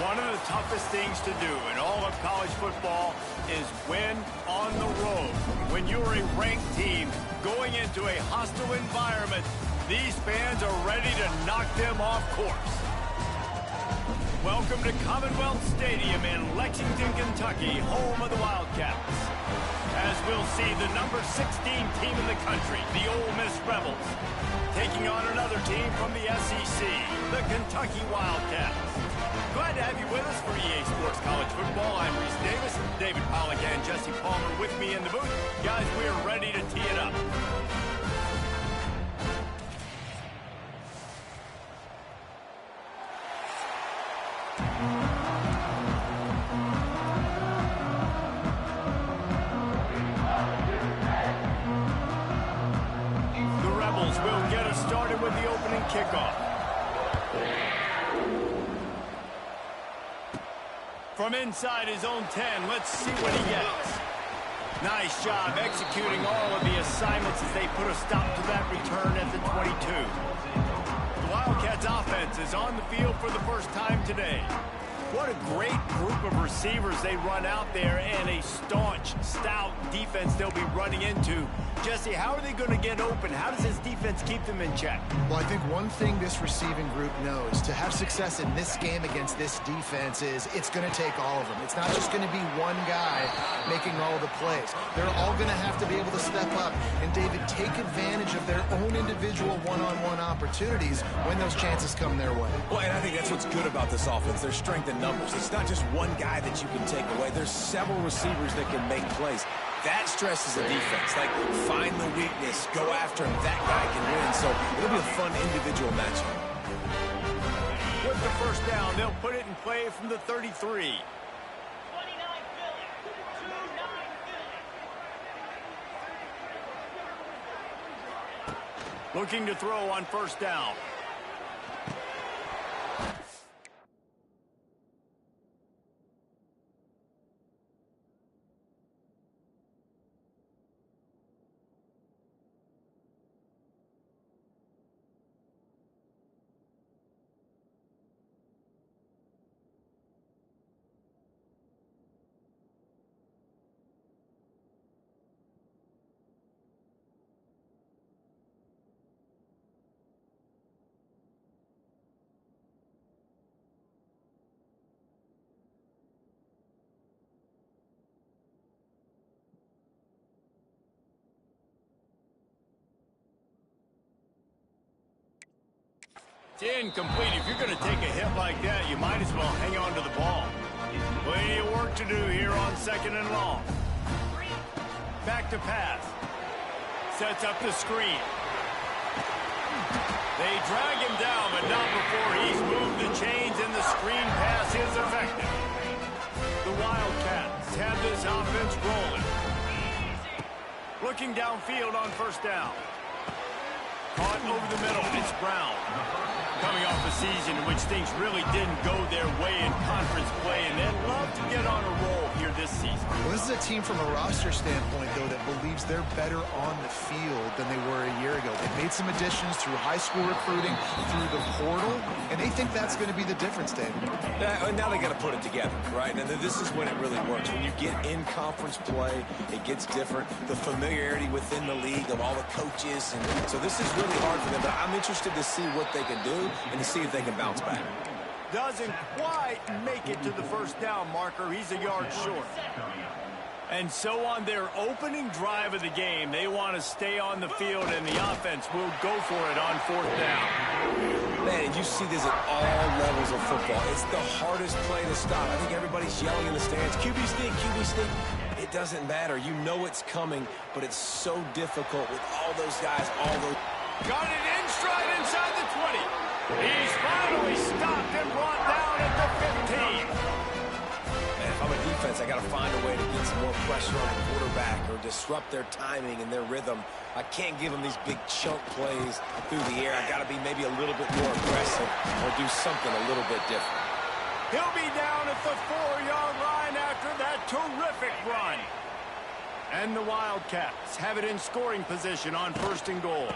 One of the toughest things to do in all of college football is win on the road. When you're a ranked team going into a hostile environment, these fans are ready to knock them off course. Welcome to Commonwealth Stadium in Lexington, Kentucky, home of the Wildcats. As we'll see the number 16 team in the country, the Ole Miss Rebels, taking on another team from the SEC, the Kentucky Wildcats. Glad to have you with us for EA Sports College Football. I'm Reese Davis, David Pollack and Jesse Palmer with me in the booth. Guys, we're ready to tee it up. The Rebels will get us started with the opening kickoff. From inside his own 10, let's see what he gets. Nice job executing all of the assignments as they put a stop to that return at the 22. The Wildcats offense is on the field for the first time today. What a great group of receivers they run out there, and a staunch, stout defense they'll be running into. Jesse, how are they going to get open? How does this defense keep them in check? Well, I think one thing this receiving group knows to have success in this game against this defense is it's going to take all of them. It's not just going to be one guy making all the plays. They're all going to have to be able to step up and, David, take advantage of their own individual one-on-one opportunities when those chances come their way. Well, and I think that's what's good about this offense. Their strength in numbers. It's not just one guy that you can take away. There's several receivers that can make plays. That stresses the defense. Like, find the weakness, go after him. That guy can win. So it'll be a fun individual matchup. With the first down, they'll put it in play from the 33. Looking to throw on first down. It's incomplete. If you're going to take a hit like that, you might as well hang on to the ball. Plenty of work to do here on second and long. Back to pass. Sets up the screen. They drag him down, but not before he's moved the chains, and the screen pass is effective. The Wildcats have this offense rolling. Looking downfield on first down. Caught over the middle. It's Brown. Coming off a season in which things really didn't go their way in conference play, and they'd love to get on a roll here this season. Well, this is a team from a roster standpoint, though, that believes they're better on the field than they were a year ago. They've made some additions through high school recruiting, through the portal, and they think that's going to be the difference, David. Now they got to put it together, right? And this is when it really works. When you get in conference play, it gets different. The familiarity within the league of all the coaches, and so this is really hard for them. But I'm interested to see what they can do and to see if they can bounce back. Doesn't quite make it to the first down marker. He's a yard short. And so on their opening drive of the game, they want to stay on the field, and the offense will go for it on fourth down. Man, you see this at all levels of football. It's the hardest play to stop. I think everybody's yelling in the stands, QB sneak, QB sneak. It doesn't matter. You know it's coming, but it's so difficult with all those guys, all those... Got it in stride inside the 20. He's finally stopped and brought down at the 15. Man, if I'm a defense, I got to find a way to get some more pressure on the quarterback or disrupt their timing and their rhythm. I can't give them these big chunk plays through the air. I got to be maybe a little bit more aggressive or do something a little bit different. He'll be down at the 4-yard line after that terrific run. And the Wildcats have it in scoring position on first and goal.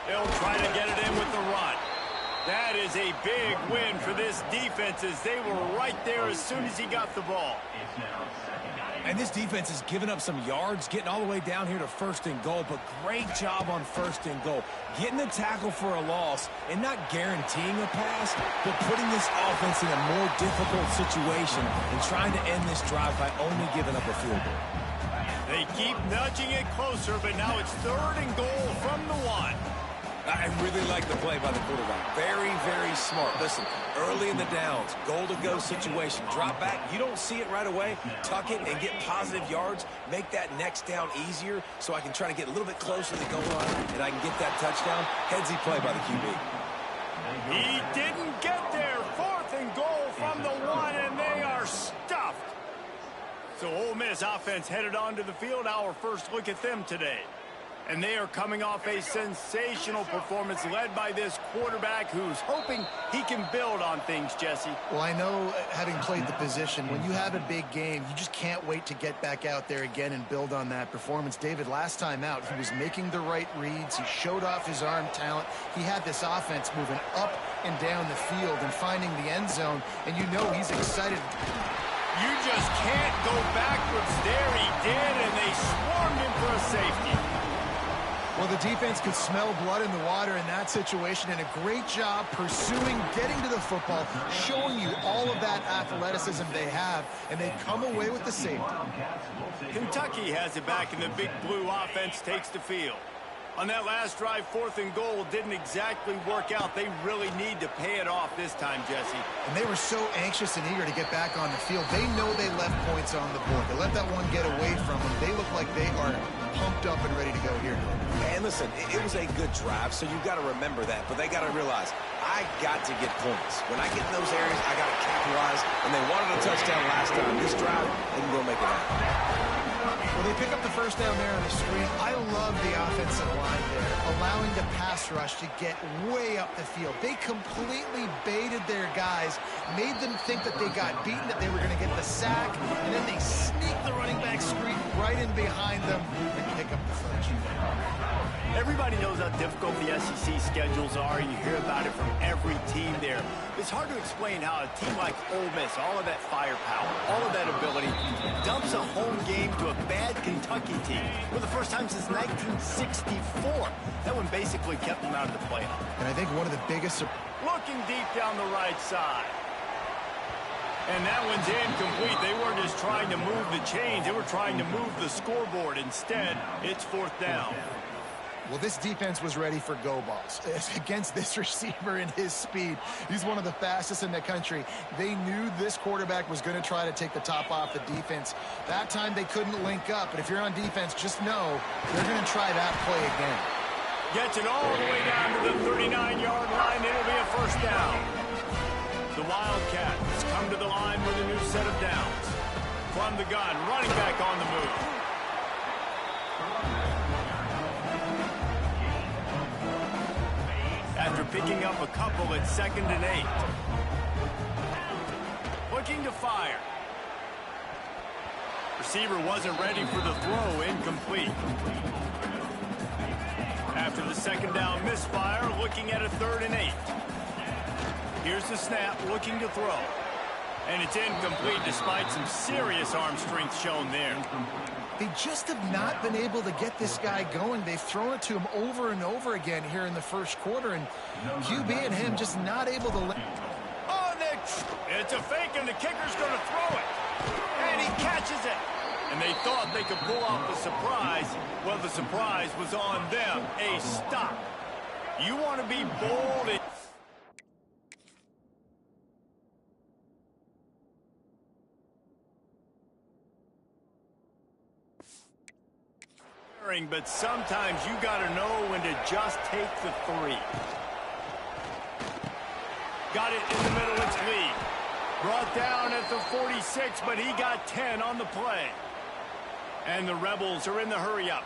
They'll try to get it in with the run. That is a big win for this defense as they were right there as soon as he got the ball. And this defense has given up some yards, getting all the way down here to 1st and goal, but great job on 1st and goal. Getting the tackle for a loss and not guaranteeing a pass, but putting this offense in a more difficult situation and trying to end this drive by only giving up a field goal. They keep nudging it closer, but now it's 3rd and goal from the 1. I really like the play by the quarterback. Very, very smart. Listen, early in the downs, goal-to-go situation. Drop back. You don't see it right away. Tuck it and get positive yards. Make that next down easier so I can try to get a little bit closer to the goal line and I can get that touchdown. Headsy play by the QB. He didn't get there. 4th and goal from the 1, and they are stuffed. So Ole Miss offense headed onto the field. Our first look at them today. And they are coming off a sensational performance led by this quarterback who's hoping he can build on things, Jesse. Well, I know, having played the position, when you have a big game, you just can't wait to get back out there again and build on that performance. David, last time out, he was making the right reads. He showed off his arm talent. He had this offense moving up and down the field and finding the end zone, and you know he's excited. You just can't go backwards. There he did, and they swarmed him for a safety. Well, the defense could smell blood in the water in that situation, and a great job pursuing, getting to the football, showing you all of that athleticism they have, and they come away with the safety. Kentucky has it back, and the big blue offense takes the field. On that last drive, 4th and goal didn't exactly work out. They really need to pay it off this time, Jesse. And they were so anxious and eager to get back on the field. They know they left points on the board. They let that one get away from them. They look like they are pumped up and ready to go here. And listen, it was a good drive, so you've got to remember that. But they got to realize, I got to get points. When I get in those areas, I got to capitalize. And they wanted a touchdown last time. This drive, they can go make it happen. Well, they pick up the 1st down there on the screen. I love the offensive line there, allowing the pass rush to get way up the field. They completely baited their guys, made them think that they got beaten, that they were going to get the sack, and then they sneak the running back screen right in behind them and pick up the 1st. Everybody knows how difficult the SEC schedules are. You hear about it from every team there. It's hard to explain how a team like Ole Miss, all of that firepower, all of that ability, dumps a home game to a bad Kentucky team for the first time since 1964. That one basically kept them out of the playoff. And I think one of the biggest... Looking deep down the right side. And that one's incomplete. They weren't just trying to move the chains. They were trying to move the scoreboard. Instead, it's 4th down. Well, this defense was ready for go balls. Against this receiver and his speed, he's one of the fastest in the country. They knew this quarterback was going to try to take the top off the defense. That time they couldn't link up, but if you're on defense, just know they're going to try that play again. Gets it all the way down to the 39-yard line. It'll be a 1st down. The Wildcats come to the line with a new set of downs. From the gun, running back on the move. After picking up a couple at 2nd and 8. Looking to fire. Receiver wasn't ready for the throw, incomplete. After the 2nd down misfire, looking at a 3rd and 8. Here's the snap, looking to throw. And it's incomplete despite some serious arm strength shown there. They just have not been able to get this guy going. They've thrown it to him over and over again here in the 1st quarter, and QB and him just not able to... Oh, it's a fake, and the kicker's going to throw it. And he catches it. And they thought they could pull off the surprise. Well, the surprise was on them. A stop. You want to be bold and... but sometimes you got to know when to just take the 3. Got it in the middle, it's Lee. Brought down at the 46, but he got 10 on the play. And the Rebels are in the hurry-up.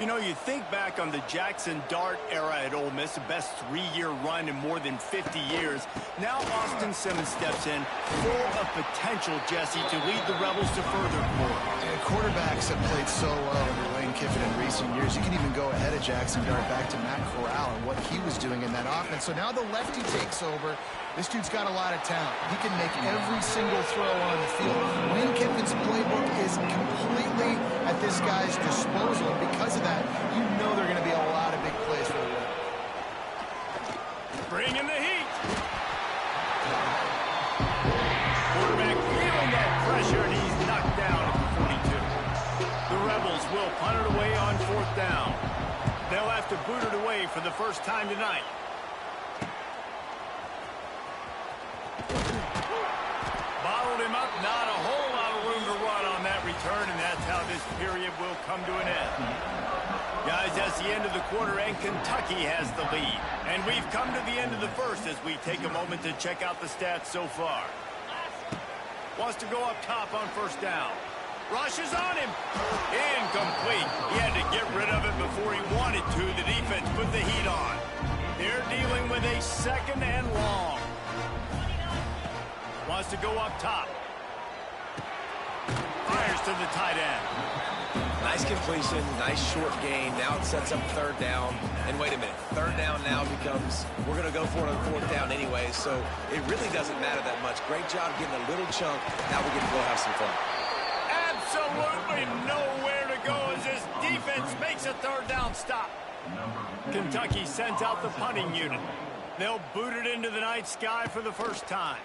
You know, you think back on the Jackson Dart era at Ole Miss, the best 3-year run in more than 50 years. Now Austin Simmons steps in, full of potential, Jesse, to lead the Rebels to further glory. And quarterbacks have played so well under Lane Kiffin in recent years. You can even go ahead of Jackson Dart back to Matt Corral and what he was doing in that offense. So now the lefty takes over. This dude's got a lot of talent. He can make every single throw on the field. Lane Kiffin's playbook is completely at this guy's disposal. And because of that, you know there are going to be a lot of big plays for the Rebels. Bring in the heat. Quarterback feeling that pressure, and he's knocked down at the 42. The Rebels will punt it away on 4th down. They'll have to boot it away for the first time tonight. Bottled him up, not a whole lot of room to run on that return, and that's how this period will come to an end. Guys, that's the end of the quarter, and Kentucky has the lead. And we've come to the end of the first as we take a moment to check out the stats so far. Wants to go up top on 1st down. Rushes on him. Incomplete. He had to get rid of it before he wanted to. The defense put the heat on. They're dealing with a 2nd and long. Wants to go up top. Fires to the tight end. Nice completion, nice short gain. Now it sets up 3rd down. And wait a minute, 3rd down now becomes, we're going to go for it on 4th down anyway, so it really doesn't matter that much. Great job getting a little chunk. Now we get to go have some fun. Absolutely nowhere to go as this defense makes a 3rd down stop. Kentucky sends out the punting unit. They'll boot it into the night sky for the first time.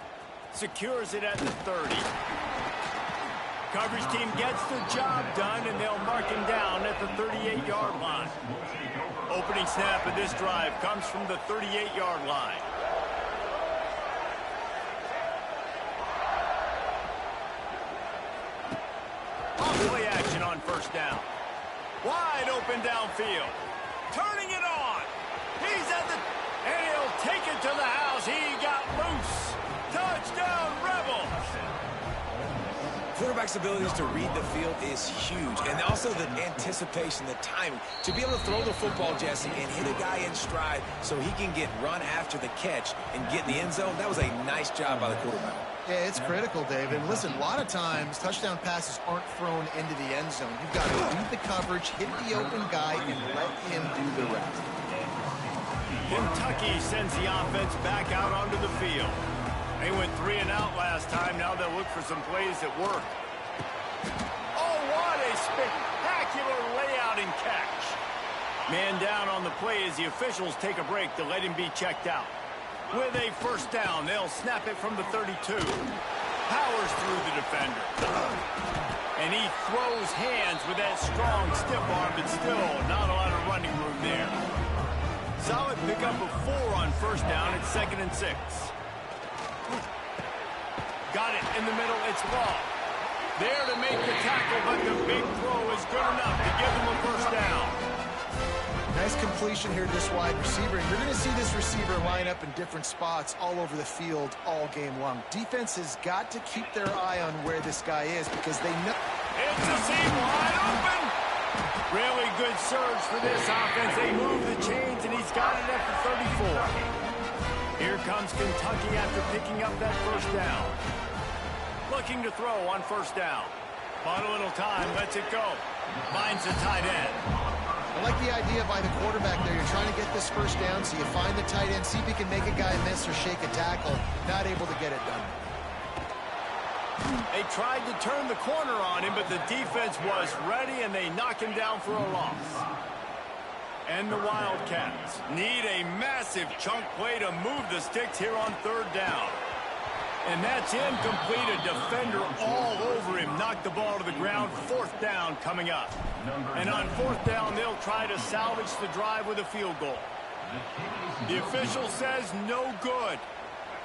Secures it at the 30. Coverage team gets the job done, and they'll mark him down at the 38-yard line. Opening snap of this drive comes from the 38-yard line. Play action on 1st down. Wide open downfield. Turning it on. He's at the... And he'll take it to the house. He got loose. Touchdown, Rebels. Quarterback's abilities to read the field is huge. And also the anticipation, the timing. To be able to throw the football, Jesse, and hit a guy in stride so he can get run after the catch and get in the end zone, that was a nice job by the quarterback. Yeah, it's critical, David. Listen, a lot of times, touchdown passes aren't thrown into the end zone. You've got to read the coverage, hit the open guy, and let him do the rest. Kentucky sends the offense back out onto the field. They went 3 and out last time. Now they'll look for some plays that work. Oh, what a spectacular layout and catch. Man down on the play as the officials take a break to let him be checked out. With a 1st down, they'll snap it from the 32. Powers through the defender. And he throws hands with that strong, stiff arm, but still not a lot of running room there. Solid pickup of 4 on 1st down at 2nd and 6. Got it in the middle, it's ball. There to make the tackle, but the big throw is good enough to give them a 1st down. Nice completion here to this wide receiver. And you're going to see this receiver line up in different spots all over the field all game long. Defense has got to keep their eye on where this guy is because they know... It's a seam wide open. Really good surge for this offense. They move the chains, and he's got it at the 34. Here comes Kentucky after picking up that 1st down. Looking to throw on 1st down. Bought a little time, lets it go. Finds the tight end. I like the idea by the quarterback there. You're trying to get this 1st down, so you find the tight end, see if he can make a guy miss or shake a tackle. Not able to get it done. They tried to turn the corner on him, but the defense was ready, and they knock him down for a loss. And the Wildcats need a massive chunk play to move the sticks here on 3rd down. And that's incomplete. A defender all over him. Knocked the ball to the ground. 4th down coming up. And on 4th down, they'll try to salvage the drive with a field goal. The official says no good.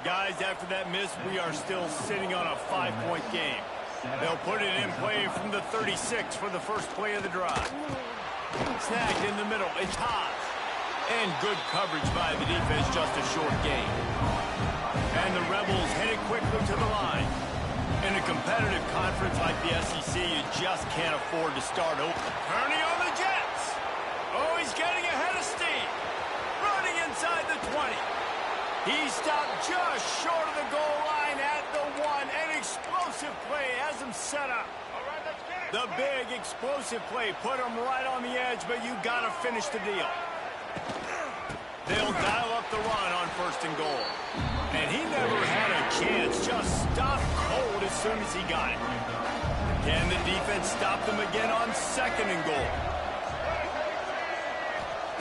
Guys, after that miss, we are still sitting on a 5-point game. They'll put it in play from the 36 for the first play of the drive. Snagged in the middle. It's Haas. And good coverage by the defense, just a short gain. And the Rebels headed quickly to the line. In a competitive conference like the SEC, you just can't afford to start over. Turning on the Jets. Oh, he's getting ahead of steam. Running inside the 20. He stopped just short of the goal line at the 1. An explosive play has him set up. The big explosive play put him right on the edge, but you got to finish the deal. They'll dial up the run on 1st and goal. And he never had a chance. Just stopped cold as soon as he got it. Can the defense stop them again on 2nd and goal?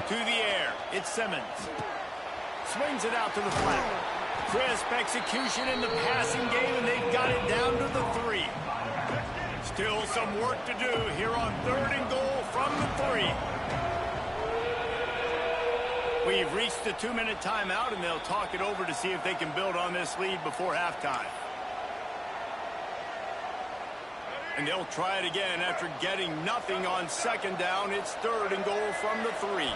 To the air. It's Simmons. Swings it out to the flat. Crisp execution in the passing game, and they've got it down to the 3. Still some work to do here on 3rd and goal from the 3. We've reached the 2-minute timeout, and they'll talk it over to see if they can build on this lead before halftime. And they'll try it again after getting nothing on 2nd down. It's 3rd and goal from the 3.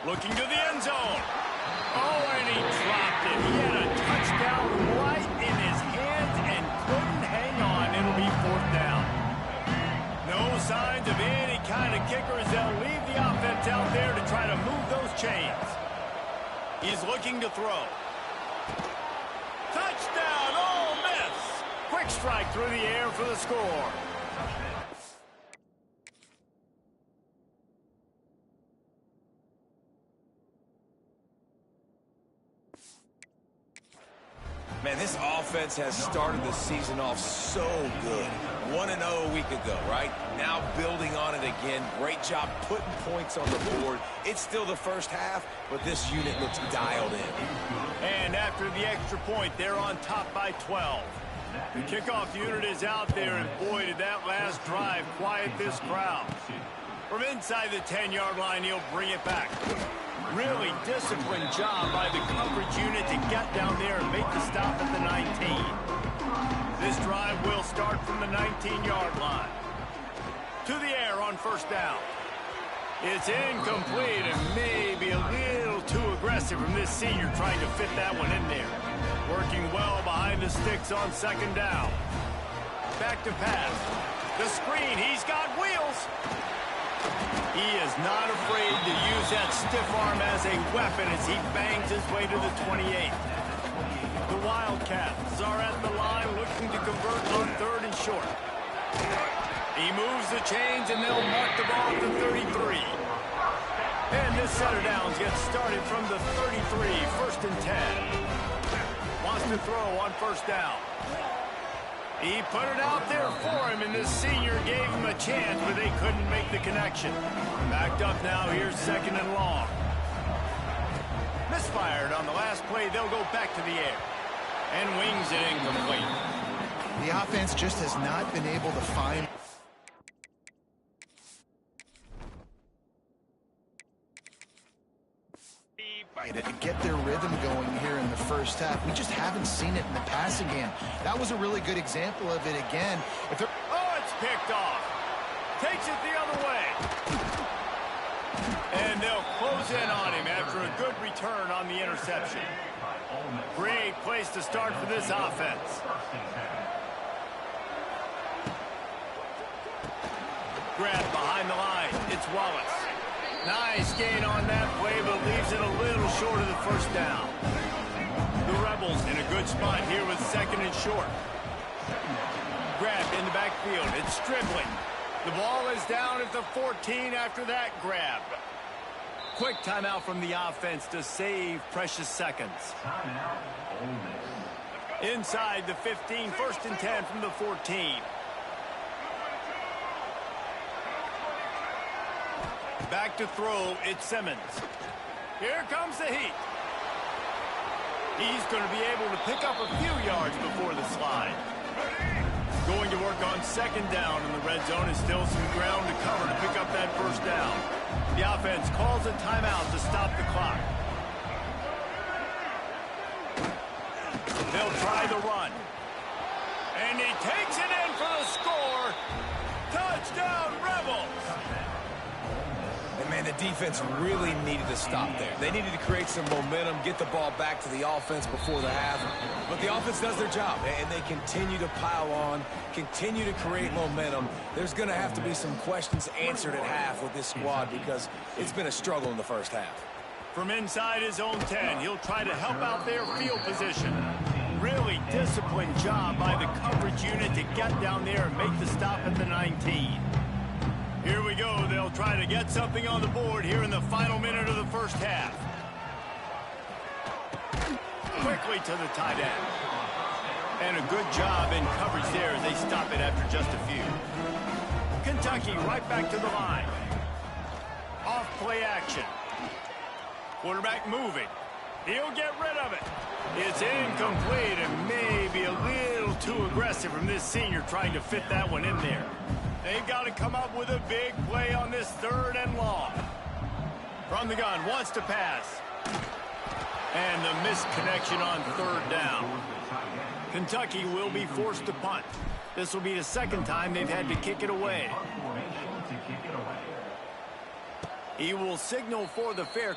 Looking to the end zone. Oh, and he dropped it. He had a touchdown right in his hands and couldn't hang on. It'll be 4th down. No signs of any kind of kickers. They'll leave the offense out there to try to move those chains. He's looking to throw. Touchdown, Ole Miss. Quick strike through the air for the score. Man, this offense has started the season off so good. 1-0 a week ago, right? Now building on it again. Great job putting points on the board. It's still the first half, but this unit looks dialed in. And after the extra point, they're on top by 12. The kickoff unit is out there, and boy, did that last drive quiet this crowd. From inside the 10-yard line, he'll bring it back. Really disciplined job by the coverage unit to get down there and make the stop at the 19. This drive will start from the 19-yard line. To the air on 1st down. It's incomplete and maybe a little too aggressive from this senior trying to fit that one in there. Working well behind the sticks on 2nd down. Back to pass. The screen, he's got wheels. He is not afraid to use that stiff arm as a weapon as he bangs his way to the 28. The Wildcats are at the line looking to convert on 3rd and short. He moves the chains and they'll mark the ball at the 33. And this set of downs gets started from the 33, 1st and 10. Wants to throw on 1st down. He put it out there for him, and this senior gave him a chance, but they couldn't make the connection. Backed up now, here's 2nd and long. Misfired on the last play, they'll go back to the air. And wings it incomplete. The offense just has not been able to find... to get their rhythm going here in the first half. We just haven't seen it in the passing game. That was a really good example of it again. Oh, it's picked off. Takes it the other way. And they'll close in on him after a good return on the interception. Great place to start for this offense. Grab behind the line. It's Wallace. Nice gain on that play, but leaves it a little short of the 1st down. The Rebels in a good spot here with 2nd and short. Grab in the backfield. It's Stribling. The ball is down at the 14 after that grab. Quick timeout from the offense to save precious seconds. Inside the 15, 1st and 10 from the 14. Back to throw, it's Simmons. Here comes the heat. He's going to be able to pick up a few yards before the slide. Going to work on 2nd down in the red zone, and still some ground to cover to pick up that 1st down. The offense calls a timeout to stop the clock. They'll try the run. And he takes it in for the score. Touchdown, Rebels! And man, And the defense really needed to stop there. They needed to create some momentum, get the ball back to the offense before the half. But the offense does their job, and they continue to pile on, continue to create momentum. There's going to have to be some questions answered at half with this squad because it's been a struggle in the first half. From inside his own 10, he'll try to help out their field position. Really disciplined job by the coverage unit to get down there and make the stop at the 19. Here we go. They'll try to get something on the board here in the final minute of the first half. Quickly to the tight end. And a good job in coverage there as they stop it after just a few. Kentucky right back to the line. Off play action. Quarterback moving. He'll get rid of it. It's incomplete and maybe a little too aggressive from this senior trying to fit that one in there. They've got to come up with a big play on this 3rd and long. From the gun, wants to pass. And the missed connection on 3rd down. Kentucky will be forced to punt. This will be the 2nd time they've had to kick it away. He will signal for the fair.